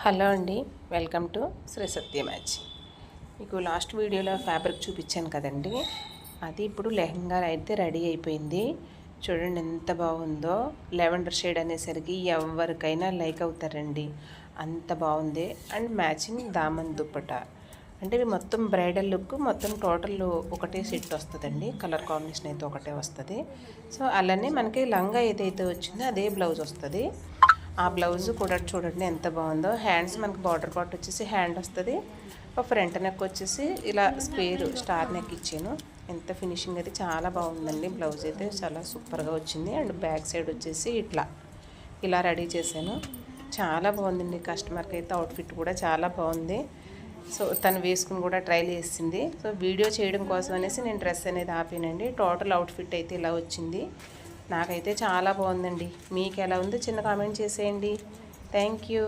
Hello అండి, welcome to Sri Satya match. మీకు last వీడియోలో ఫ్యాబ్రిక్ చూపించాను కదండి, అది ఇప్పుడు లెహంగా అయితే రెడీ అయిపోయింది. చూడండి ఎంత బాగుందో. లెవెండర్ షేడ్ అనేసరికి ఎవరికైనా లైక్ అవుతారండి, అంత బాగుంది. అండ్ మ్యాచింగ్ దామన్ దుప్పట అంటే ఇవి మొత్తం బ్రైడల్ లుక్, మొత్తం టోటల్ ఒకటే సెట్ వస్తుందండి. కలర్ కాంబినేషన్ అయితే ఒకటే వస్తుంది. సో అలానే మనకి లంగా ఏదైతే వచ్చిందో అదే బ్లౌజ్ వస్తుంది. ఆ బ్లౌజ్ కూడా చూడండి ఎంత బాగుందో. హ్యాండ్స్ మనకు బార్డర్ పార్ట్ వచ్చేసి హ్యాండ్ వస్తుంది. ఫ్రంట్ నెక్ వచ్చేసి ఇలా స్క్వేర్ స్టార్ నెక్ ఇచ్చాను. ఎంత ఫినిషింగ్ అయితే చాలా బాగుందండి. బ్లౌజ్ అయితే చాలా సూపర్గా వచ్చింది. అండ్ బ్యాక్ సైడ్ వచ్చేసి ఇలా రెడీ చేశాను. చాలా బాగుందండి. కస్టమర్కి అయితే అవుట్ఫిట్ కూడా చాలా బాగుంది. సో తను వేసుకుని కూడా ట్రైల్ చేసింది. సో వీడియో చేయడం కోసం అనేసి నేను డ్రెస్ అనేది ఆపానండి. టోటల్ అవుట్ఫిట్ అయితే ఇలా వచ్చింది. నాకైతే చాలా బాగుందండి. మీకు ఎలా ఉందో చిన్న కామెంట్ చేసేయండి. Thank you.